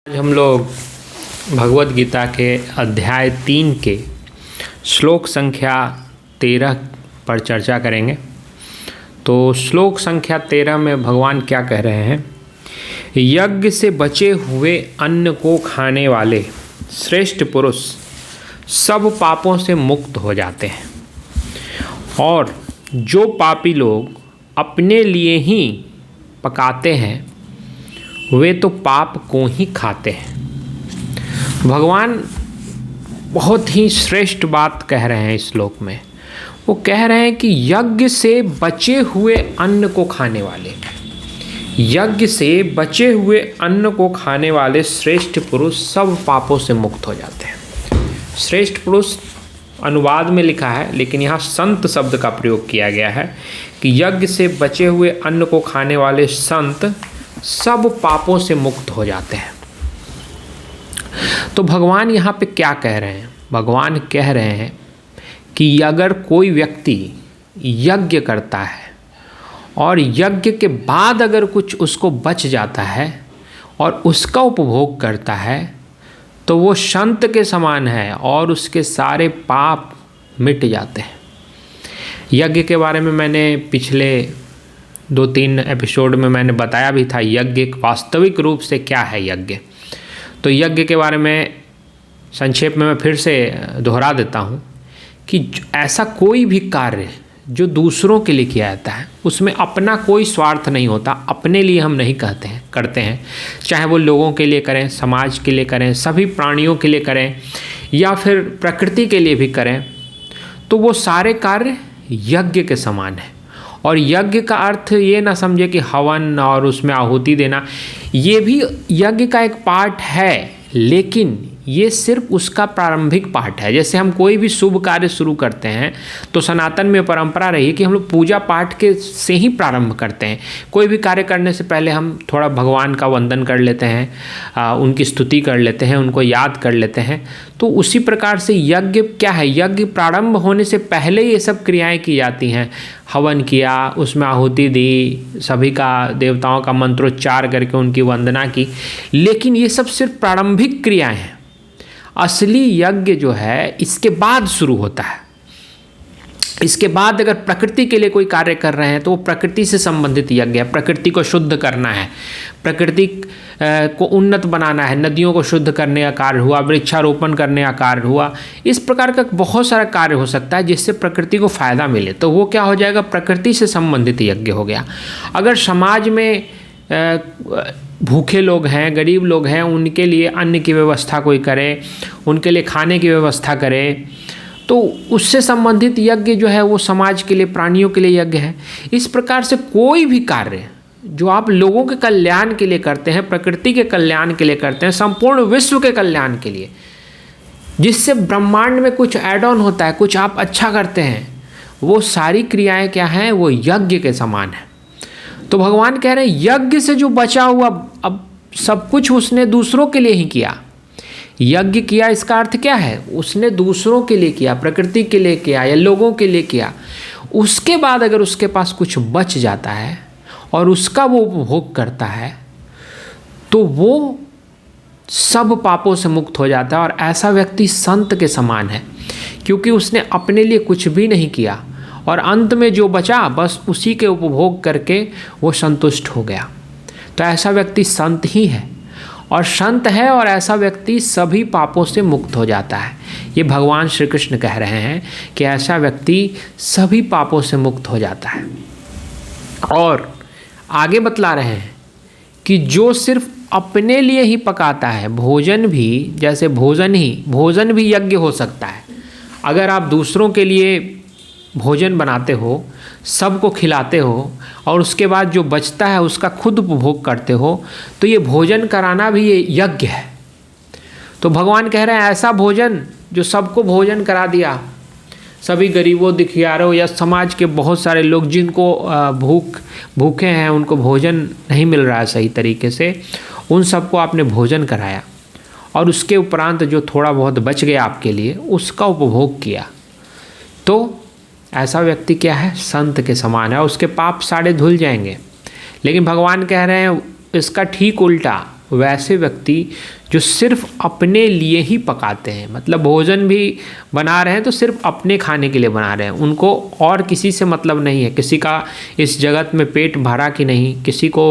आज हम लोग भगवत गीता के अध्याय 3 के श्लोक संख्या 13 पर चर्चा करेंगे। तो श्लोक संख्या 13 में भगवान क्या कह रहे हैं? यज्ञ से बचे हुए अन्न को खाने वाले श्रेष्ठ पुरुष सब पापों से मुक्त हो जाते हैं, और जो पापी लोग अपने लिए ही पकाते हैं वे तो पाप को ही खाते हैं। भगवान बहुत ही श्रेष्ठ बात कह रहे हैं इस श्लोक में। वो कह रहे हैं कि यज्ञ से बचे हुए अन्न को खाने वाले, यज्ञ से बचे हुए अन्न को खाने वाले श्रेष्ठ पुरुष सब पापों से मुक्त हो जाते हैं। श्रेष्ठ पुरुष अनुवाद में लिखा है, लेकिन यहाँ संत शब्द का प्रयोग किया गया है कि यज्ञ से बचे हुए अन्न को खाने वाले संत सब पापों से मुक्त हो जाते हैं। तो भगवान यहाँ पे क्या कह रहे हैं? भगवान कह रहे हैं कि अगर कोई व्यक्ति यज्ञ करता है और यज्ञ के बाद अगर कुछ उसको बच जाता है और उसका उपभोग करता है तो वो संत के समान है और उसके सारे पाप मिट जाते हैं। यज्ञ के बारे में मैंने पिछले 2-3 एपिसोड में मैंने बताया भी था, यज्ञ वास्तविक रूप से क्या है यज्ञ। तो यज्ञ के बारे में संक्षेप में मैं फिर से दोहरा देता हूँ कि ऐसा कोई भी कार्य जो दूसरों के लिए किया जाता है उसमें अपना कोई स्वार्थ नहीं होता, अपने लिए हम नहीं करते हैं। चाहे वो लोगों के लिए करें, समाज के लिए करें, सभी प्राणियों के लिए करें या फिर प्रकृति के लिए भी करें, तो वो सारे कार्य यज्ञ के समान है। और यज्ञ का अर्थ ये ना समझे कि हवन और उसमें आहुति देना, ये भी यज्ञ का एक पार्ट है, लेकिन ये सिर्फ उसका प्रारंभिक पार्ट है। जैसे हम कोई भी शुभ कार्य शुरू करते हैं तो सनातन में परंपरा रही है कि हम लोग पूजा पाठ के से ही प्रारंभ करते हैं। कोई भी कार्य करने से पहले हम थोड़ा भगवान का वंदन कर लेते हैं, उनकी स्तुति कर लेते हैं, उनको याद कर लेते हैं। तो उसी प्रकार से यज्ञ क्या है? यज्ञ प्रारंभ होने से पहले ये सब क्रियाएं की जाती हैं। हवन किया, उसमें आहुति दी, सभी का देवताओं का मंत्रोच्चार करके उनकी वंदना की, लेकिन ये सब सिर्फ प्रारंभिक क्रियाएं हैं। असली यज्ञ जो है इसके बाद शुरू होता है। इसके बाद अगर प्रकृति के लिए कोई कार्य कर रहे हैं तो वो प्रकृति से संबंधित यज्ञ है। प्रकृति को शुद्ध करना है, प्रकृति को उन्नत बनाना है, नदियों को शुद्ध करने का कार्य हुआ, वृक्षारोपण करने का कार्य हुआ। इस प्रकार का बहुत सारा कार्य हो सकता है जिससे प्रकृति को फायदा मिले, तो वो क्या हो जाएगा? प्रकृति से संबंधित यज्ञ हो गया। अगर समाज में भूखे लोग हैं, गरीब लोग हैं, उनके लिए अन्न की व्यवस्था कोई करे, उनके लिए खाने की व्यवस्था करे, तो उससे संबंधित यज्ञ जो है वो समाज के लिए, प्राणियों के लिए यज्ञ है। इस प्रकार से कोई भी कार्य जो आप लोगों के कल्याण के लिए करते हैं, प्रकृति के कल्याण के लिए करते हैं, संपूर्ण विश्व के कल्याण के लिए, जिससे ब्रह्मांड में कुछ ऐड ऑन होता है, कुछ आप अच्छा करते हैं, वो सारी क्रियाएं क्या हैं? वो यज्ञ के समान है। तो भगवान कह रहे हैं यज्ञ से जो बचा हुआ, अब सब कुछ उसने दूसरों के लिए ही किया। यज्ञ किया इसका अर्थ क्या है? उसने दूसरों के लिए किया, प्रकृति के लिए किया या लोगों के लिए किया। उसके बाद अगर उसके पास कुछ बच जाता है और उसका वो उपभोग करता है तो वो सब पापों से मुक्त हो जाता है। और ऐसा व्यक्ति संत के समान है, क्योंकि उसने अपने लिए कुछ भी नहीं किया और अंत में जो बचा बस उसी के उपभोग करके वो संतुष्ट हो गया। तो ऐसा व्यक्ति संत ही है, और संत है, और ऐसा व्यक्ति सभी पापों से मुक्त हो जाता है। ये भगवान श्री कृष्ण कह रहे हैं कि ऐसा व्यक्ति सभी पापों से मुक्त हो जाता है। और आगे बतला रहे हैं कि जो सिर्फ अपने लिए ही पकाता है, भोजन भी, जैसे भोजन भी यज्ञ हो सकता है। अगर आप दूसरों के लिए भोजन बनाते हो, सबको खिलाते हो, और उसके बाद जो बचता है उसका खुद उपभोग करते हो, तो ये भोजन कराना भी ये यज्ञ है। तो भगवान कह रहे हैं ऐसा भोजन जो सबको भोजन करा दिया, सभी गरीबों, दुखियारों या समाज के बहुत सारे लोग जिनको भूखे हैं, उनको भोजन नहीं मिल रहा है सही तरीके से, उन सबको आपने भोजन कराया, और उसके उपरांत जो थोड़ा बहुत बच गया आपके लिए उसका उपभोग किया, तो ऐसा व्यक्ति क्या है? संत के समान है, और उसके पाप सारे धुल जाएंगे। लेकिन भगवान कह रहे हैं इसका ठीक उल्टा, वैसे व्यक्ति जो सिर्फ अपने लिए ही पकाते हैं, मतलब भोजन भी बना रहे हैं तो सिर्फ अपने खाने के लिए बना रहे हैं, उनको और किसी से मतलब नहीं है, किसी का इस जगत में पेट भरा कि नहीं, किसी को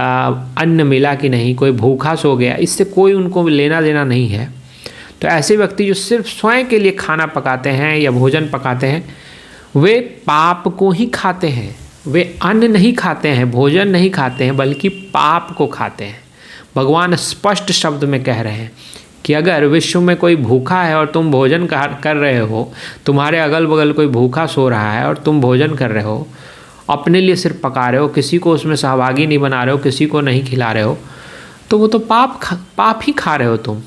अन्न मिला कि नहीं, कोई भूखा सो गया, इससे कोई उनको लेना देना नहीं है। तो ऐसे व्यक्ति जो सिर्फ स्वयं के लिए खाना पकाते हैं या भोजन पकाते हैं, वे पाप को ही खाते हैं। वे अन्न नहीं खाते हैं, भोजन नहीं खाते हैं, बल्कि पाप को खाते हैं। भगवान स्पष्ट शब्द में कह रहे हैं कि अगर विश्व में कोई भूखा है और तुम भोजन कर रहे हो, तुम्हारे अगल बगल कोई भूखा सो रहा है और तुम भोजन कर रहे हो, अपने लिए सिर्फ पका रहे हो, किसी को उसमें सहभागी नहीं बना रहे हो, किसी को नहीं खिला रहे हो, तो वो तो पाप ही खा रहे हो तुम।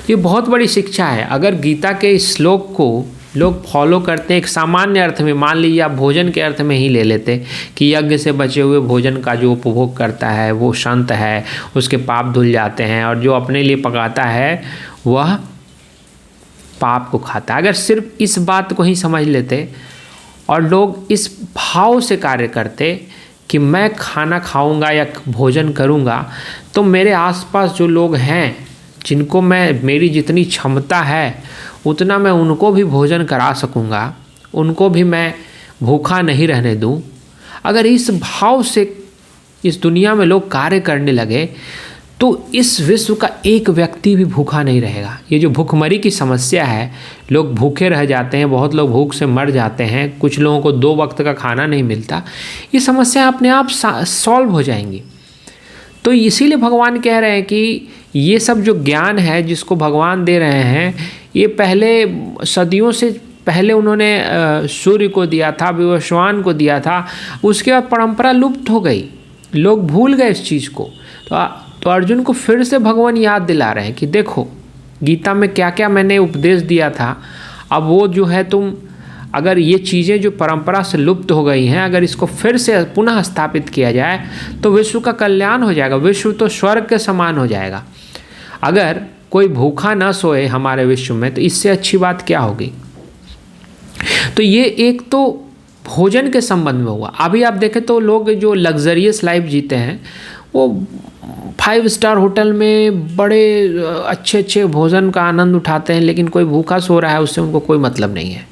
ये बहुत बड़ी शिक्षा है। अगर गीता के इस श्लोक को लोग फॉलो करते हैं एक सामान्य अर्थ में, मान लीजिए आप भोजन के अर्थ में ही ले लेते कि यज्ञ से बचे हुए भोजन का जो उपभोग करता है वो संत है, उसके पाप धुल जाते हैं, और जो अपने लिए पकाता है वह पाप को खाता है। अगर सिर्फ इस बात को ही समझ लेते और लोग इस भाव से कार्य करते कि मैं खाना खाऊंगा या भोजन करूंगा, तो मेरे आसपास जो लोग हैं जिनको मेरी जितनी क्षमता है उतना मैं उनको भी भोजन करा सकूंगा, उनको भी मैं भूखा नहीं रहने दूं। अगर इस भाव से इस दुनिया में लोग कार्य करने लगे तो इस विश्व का एक व्यक्ति भी भूखा नहीं रहेगा। ये जो भूखमरी की समस्या है, लोग भूखे रह जाते हैं, बहुत लोग भूख से मर जाते हैं, कुछ लोगों को 2 वक्त का खाना नहीं मिलता, ये समस्या अपने आप सॉल्व हो जाएंगी। तो इसीलिए भगवान कह रहे हैं कि ये सब जो ज्ञान है जिसको भगवान दे रहे हैं, ये पहले सदियों से पहले उन्होंने सूर्य को दिया था, विवस्वान को दिया था, उसके बाद परंपरा लुप्त हो गई, लोग भूल गए इस चीज़ को। तो अर्जुन को फिर से भगवान याद दिला रहे हैं कि देखो गीता में क्या क्या मैंने उपदेश दिया था, अब वो जो है तुम अगर ये चीज़ें जो परंपरा से लुप्त हो गई हैं, अगर इसको फिर से पुनः स्थापित किया जाए तो विश्व का कल्याण हो जाएगा, विश्व तो स्वर्ग के समान हो जाएगा। अगर कोई भूखा ना सोए हमारे विश्व में तो इससे अच्छी बात क्या होगी। तो ये एक तो भोजन के संबंध में हुआ। अभी आप देखें तो लोग जो लग्जरियस लाइफ जीते हैं वो 5 स्टार होटल में बड़े अच्छे अच्छे भोजन का आनंद उठाते हैं, लेकिन कोई भूखा सो रहा है उससे उनको कोई मतलब नहीं है।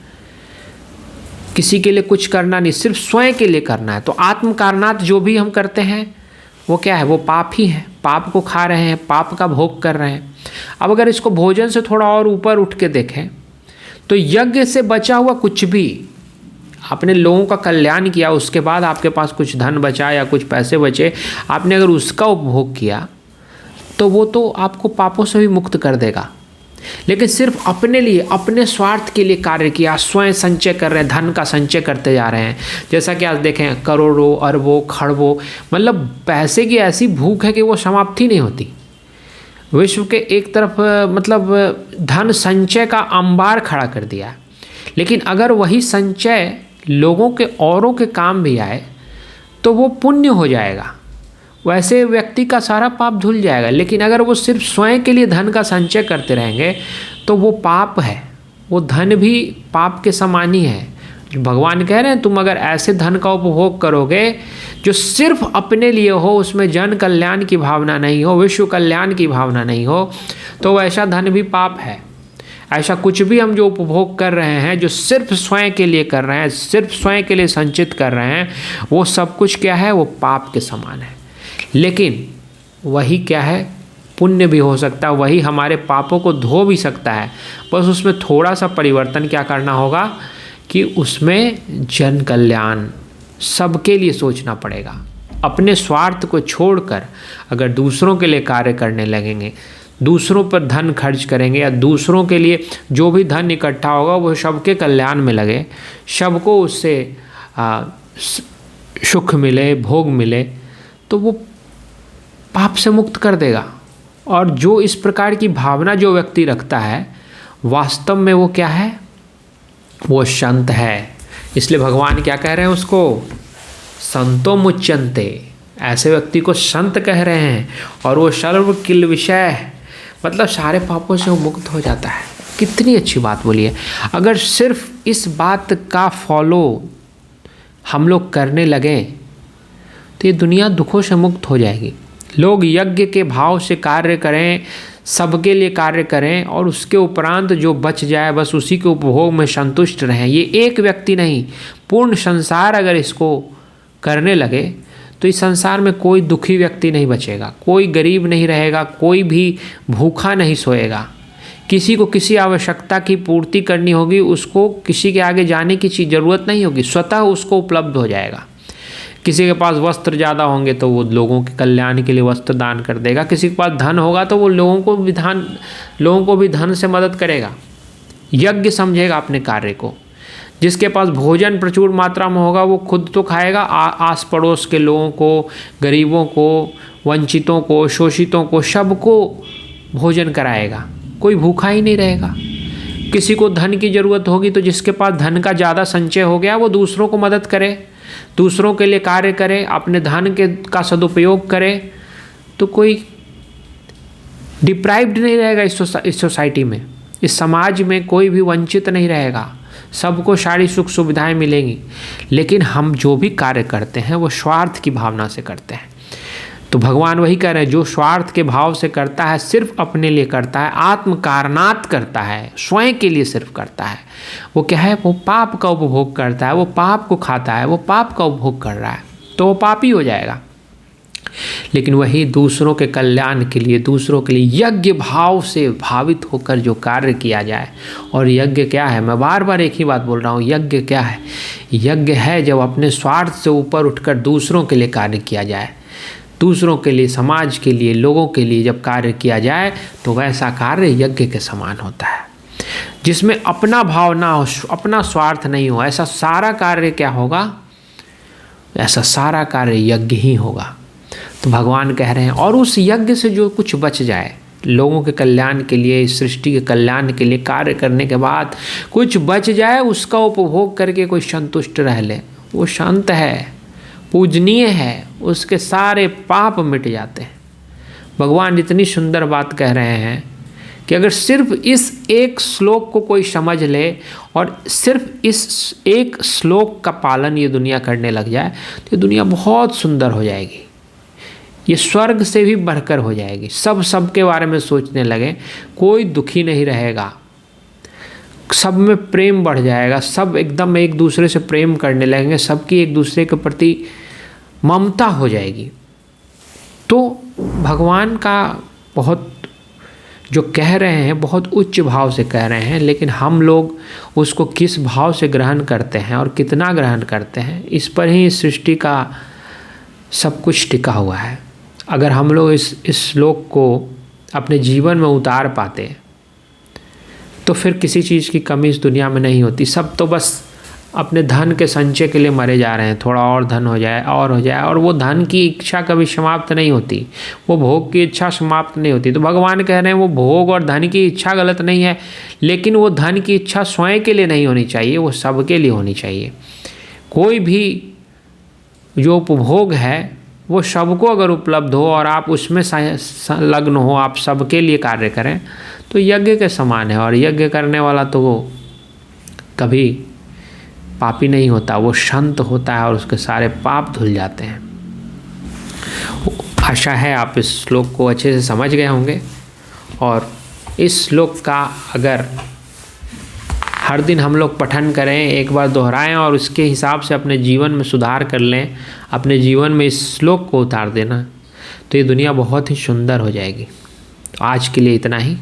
किसी के लिए कुछ करना नहीं, सिर्फ स्वयं के लिए करना है। तो आत्म कारणात जो भी हम करते हैं वो क्या है, वो पाप ही है, पाप को खा रहे हैं, पाप का भोग कर रहे हैं। अब अगर इसको भोजन से थोड़ा और ऊपर उठ के देखें तो यज्ञ से बचा हुआ कुछ भी आपने लोगों का कल्याण किया, उसके बाद आपके पास कुछ धन बचा या कुछ पैसे बचे, आपने अगर उसका उपभोग किया तो वो तो आपको पापों से भी मुक्त कर देगा। लेकिन सिर्फ अपने लिए, अपने स्वार्थ के लिए कार्य किया, स्वयं संचय कर रहे हैं, धन का संचय करते जा रहे हैं। जैसा कि आज देखें करोड़ों अरबों खरबों, मतलब पैसे की ऐसी भूख है कि वो समाप्ति नहीं होती। विश्व के एक तरफ मतलब धन संचय का अंबार खड़ा कर दिया, लेकिन अगर वही संचय लोगों के औरों के काम भी आए तो वो पुण्य हो जाएगा, वैसे व्यक्ति का सारा पाप धुल जाएगा। लेकिन अगर वो सिर्फ स्वयं के लिए धन का संचय करते रहेंगे तो वो पाप है, वो धन भी पाप के समान ही है। भगवान कह रहे हैं तुम अगर ऐसे धन का उपभोग करोगे जो सिर्फ अपने लिए हो, उसमें जन कल्याण की भावना नहीं हो, विश्व कल्याण की भावना नहीं हो, तो वैसा धन भी पाप है। ऐसा कुछ भी हम जो उपभोग कर रहे हैं, जो सिर्फ स्वयं के लिए कर रहे हैं, सिर्फ स्वयं के लिए संचित कर रहे हैं, वो सब कुछ क्या है, वो पाप के समान है। लेकिन वही क्या है, पुण्य भी हो सकता है, वही हमारे पापों को धो भी सकता है। बस उसमें थोड़ा सा परिवर्तन क्या करना होगा कि उसमें जन कल्याण सबके लिए सोचना पड़ेगा। अपने स्वार्थ को छोड़कर अगर दूसरों के लिए कार्य करने लगेंगे, दूसरों पर धन खर्च करेंगे या दूसरों के लिए जो भी धन इकट्ठा होगा वो सबके कल्याण में लगे, सबको उससे सुख मिले, भोग मिले, तो वो पाप से मुक्त कर देगा। और जो इस प्रकार की भावना जो व्यक्ति रखता है, वास्तव में वो क्या है, वो संत है। इसलिए भगवान क्या कह रहे हैं उसको, संतो मुच्यन्ते, ऐसे व्यक्ति को संत कह रहे हैं। और वो सर्व किल विषय, मतलब सारे पापों से वो मुक्त हो जाता है। कितनी अच्छी बात बोली है। अगर सिर्फ इस बात का फॉलो हम लोग करने लगें तो ये दुनिया दुखों से मुक्त हो जाएगी। लोग यज्ञ के भाव से कार्य करें, सबके लिए कार्य करें और उसके उपरांत जो बच जाए बस उसी के उपभोग में संतुष्ट रहें। ये एक व्यक्ति नहीं, पूर्ण संसार अगर इसको करने लगे तो इस संसार में कोई दुखी व्यक्ति नहीं बचेगा, कोई गरीब नहीं रहेगा, कोई भी भूखा नहीं सोएगा। किसी को किसी आवश्यकता की पूर्ति करनी होगी, उसको किसी के आगे जाने की ज़रूरत नहीं होगी, स्वतः उसको उपलब्ध हो जाएगा। किसी के पास वस्त्र ज़्यादा होंगे तो वो लोगों के कल्याण के लिए वस्त्र दान कर देगा, किसी के पास धन होगा तो वो लोगों को भी धन से मदद करेगा, यज्ञ समझेगा अपने कार्य को। जिसके पास भोजन प्रचुर मात्रा में होगा वो खुद तो खाएगा, आस पड़ोस के लोगों को, गरीबों को, वंचितों को, शोषितों को, सबको भोजन कराएगा, कोई भूखा ही नहीं रहेगा। किसी को धन की ज़रूरत होगी तो जिसके पास धन का ज़्यादा संचय हो गया वो दूसरों को मदद करे, दूसरों के लिए कार्य करे, अपने धन का सदुपयोग करे, तो कोई डिप्राइव्ड नहीं रहेगा इस सोसाइटी में, इस समाज में कोई भी वंचित नहीं रहेगा, सबको सारी सुख सुविधाएं मिलेंगी। लेकिन हम जो भी कार्य करते हैं वो स्वार्थ की भावना से करते हैं। तो भगवान वही कह रहे हैं, जो स्वार्थ के भाव से करता है, सिर्फ अपने लिए करता है, आत्म कारणात करता है, स्वयं के लिए सिर्फ करता है, वो क्या है, वो पाप का उपभोग करता है, वो पाप को खाता है, वो पाप का उपभोग कर रहा है, तो वो पापी हो जाएगा। लेकिन वही दूसरों के कल्याण के लिए, दूसरों के लिए यज्ञ भाव से भावित होकर जो कार्य किया जाए। और यज्ञ क्या है, मैं बार बार एक ही बात बोल रहा हूँ, यज्ञ क्या है, यज्ञ है जब अपने स्वार्थ से ऊपर उठकर दूसरों के लिए कार्य किया जाए, दूसरों के लिए, समाज के लिए, लोगों के लिए जब कार्य किया जाए तो वैसा कार्य यज्ञ के समान होता है, जिसमें अपना भाव ना हो, अपना स्वार्थ नहीं हो। ऐसा सारा कार्य क्या होगा, ऐसा सारा कार्य यज्ञ ही होगा। तो भगवान कह रहे हैं, और उस यज्ञ से जो कुछ बच जाए, लोगों के कल्याण के लिए, सृष्टि के कल्याण के लिए कार्य करने के बाद कुछ बच जाए, उसका उपभोग करके कोई संतुष्ट रह ले, वो शांत है, पूजनीय है, उसके सारे पाप मिट जाते हैं। भगवान इतनी सुंदर बात कह रहे हैं कि अगर सिर्फ इस एक श्लोक को कोई समझ ले और सिर्फ इस एक श्लोक का पालन ये दुनिया करने लग जाए तो ये दुनिया बहुत सुंदर हो जाएगी, ये स्वर्ग से भी बढ़कर हो जाएगी। सबके बारे में सोचने लगे, कोई दुखी नहीं रहेगा, सब में प्रेम बढ़ जाएगा, सब एकदम एक दूसरे से प्रेम करने लगेंगे, सबकी एक दूसरे के प्रति ममता हो जाएगी। तो भगवान का बहुत जो कह रहे हैं बहुत उच्च भाव से कह रहे हैं, लेकिन हम लोग उसको किस भाव से ग्रहण करते हैं और कितना ग्रहण करते हैं, इस पर ही सृष्टि का सब कुछ टिका हुआ है। अगर हम लोग इस श्लोक को अपने जीवन में उतार पाते तो फिर किसी चीज़ की कमी इस दुनिया में नहीं होती। सब तो बस अपने धन के संचय के लिए मरे जा रहे हैं, थोड़ा और धन हो जाए और हो जाए, और वो धन की इच्छा कभी समाप्त नहीं होती, वो भोग की इच्छा समाप्त नहीं होती। तो भगवान कह रहे हैं वो भोग और धन की इच्छा गलत नहीं है, लेकिन वो धन की इच्छा स्वयं के लिए नहीं होनी चाहिए, वो सबके लिए होनी चाहिए। कोई भी जो उपभोग है वो सबको अगर उपलब्ध हो और आप उसमें संलग्न हो, आप सबके लिए कार्य करें तो यज्ञ के समान है। और यज्ञ करने वाला तो वो कभी पापी नहीं होता, वो संत होता है और उसके सारे पाप धुल जाते हैं। आशा है आप इस श्लोक को अच्छे से समझ गए होंगे, और इस श्लोक का अगर हर दिन हम लोग पठन करें, एक बार दोहराएं और उसके हिसाब से अपने जीवन में सुधार कर लें, अपने जीवन में इस श्लोक को उतार देना, तो ये दुनिया बहुत ही सुंदर हो जाएगी। तो आज के लिए इतना ही।